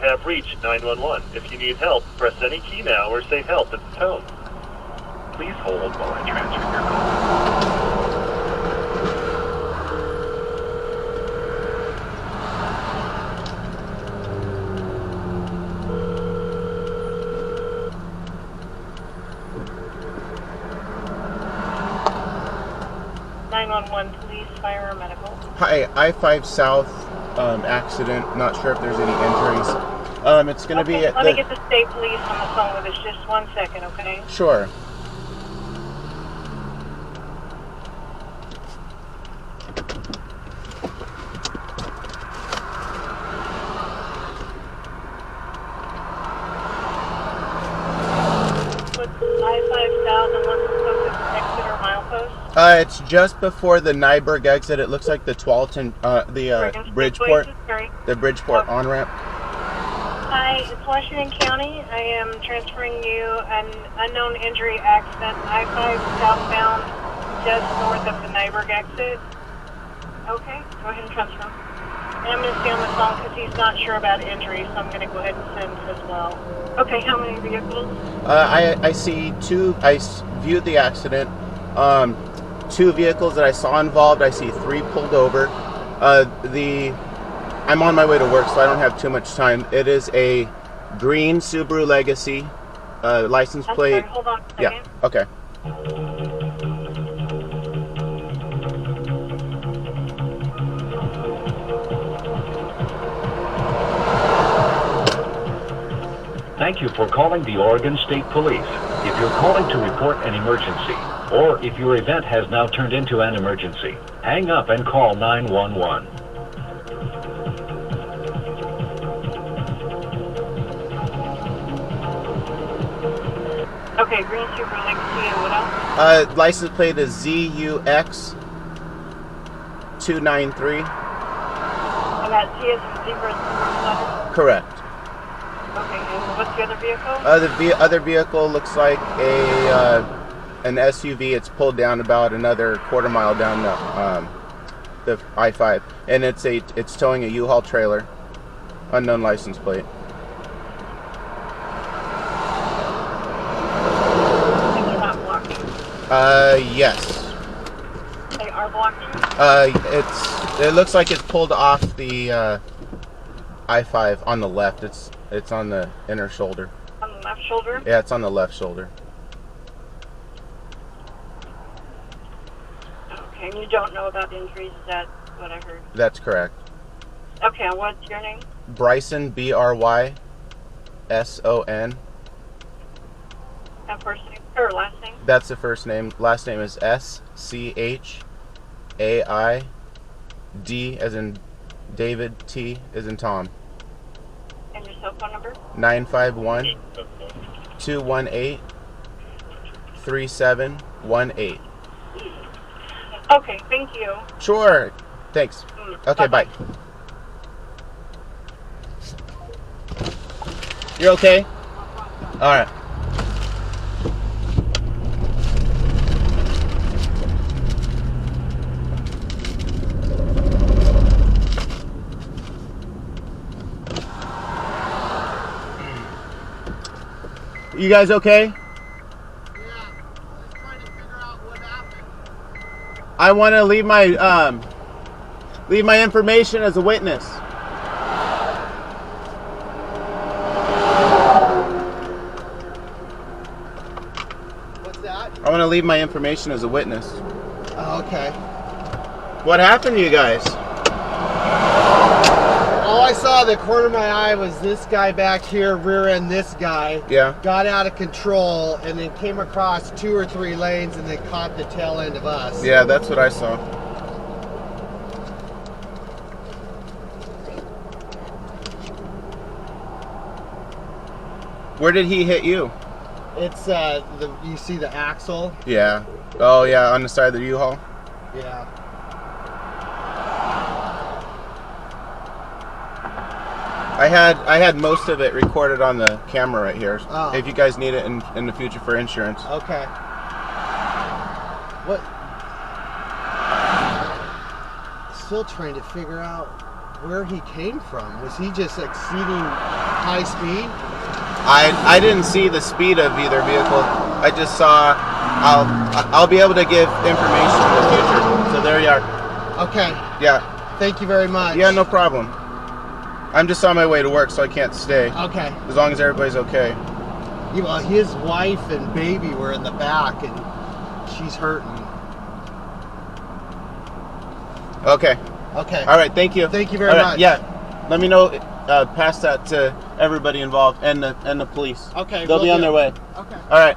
You have reached 911. If you need help, press any key now or say help at the tone. Please hold while I transfer your call. 911, police, fire, or medical. Hi, I-5 South accident. Not sure if there's any injuries. It's going to be at let me get the state police on the phone with us. Just 1 second, okay? Sure. I-5 South and what's the closest exit or milepost? It's just before the Nyberg exit. It looks like the Twalton, Bridgeport, the Bridgeport on-ramp. Hi, it's Washington County. I am transferring you an unknown injury accident, I-5 southbound, just north of the Nyberg exit. Okay, go ahead and transfer him. And I'm going to stay on the phone because he's not sure about injury, so I'm going to go ahead and send as well. Okay, how many vehicles? I see two. I viewed the accident. 2 vehicles that I saw involved. I see 3 pulled over. I'm on my way to work, so I don't have too much time. It is a green Subaru Legacy, license plate. Sorry, hold on a second. Yeah. Okay. Thank you for calling the Oregon State Police. If you're calling to report an emergency, or if your event has now turned into an emergency, hang up and call 911. Okay, green Subaru Legacy and what else? License plate is ZUX 293. And that Z is zebra letter? Correct. Okay, and what's the other vehicle? The other vehicle looks like an SUV. It's pulled down about another quarter mile down the I-5, and it's towing a U-Haul trailer, unknown license plate. And they're not blocking? Yes. They are blocking? It looks like it's pulled off the I-5 on the left. It's on the inner shoulder. On the left shoulder? Yeah, it's on the left shoulder. Okay, and you don't know about injuries, is that what I heard? That's correct. Okay, and what's your name? Bryson, Bryson. And first name, or last name? That's the first name. Last name is SCHAID, as in David, T as in Tom. And your cell phone number? 951-218-3718. Okay, thank you. Sure. Thanks. Okay, bye. You're okay? All right. You guys okay? Yeah, I'm trying to figure out what happened. I want to leave my information as a witness. What's that? I want to leave my information as a witness. Oh, okay. What happened to you guys? All I saw the corner of my eye was this guy back here rear end this guy. Yeah. Got out of control and then came across 2 or 3 lanes and then caught the tail end of us. Yeah, that's what I saw. Where did he hit you? It's you see the axle? Yeah. Oh yeah, on the side of the U-Haul? Yeah. I had most of it recorded on the camera right here. Oh. If you guys need it in the future for insurance. Okay. What? Still trying to figure out where he came from. Was he just exceeding high speed? I didn't see the speed of either vehicle. I just saw. I'll be able to give information in the future. So there you are. Okay. Yeah. Thank you very much. Yeah, no problem. I'm just on my way to work, so I can't stay. Okay. As long as everybody's okay. Yeah, well, his wife and baby were in the back, and she's hurting. Okay. Okay. All right. Thank you. Thank you very All right, much. Yeah. Let me know. Pass that to everybody involved and the police. Okay. They'll will be on do. their way. Okay. All right.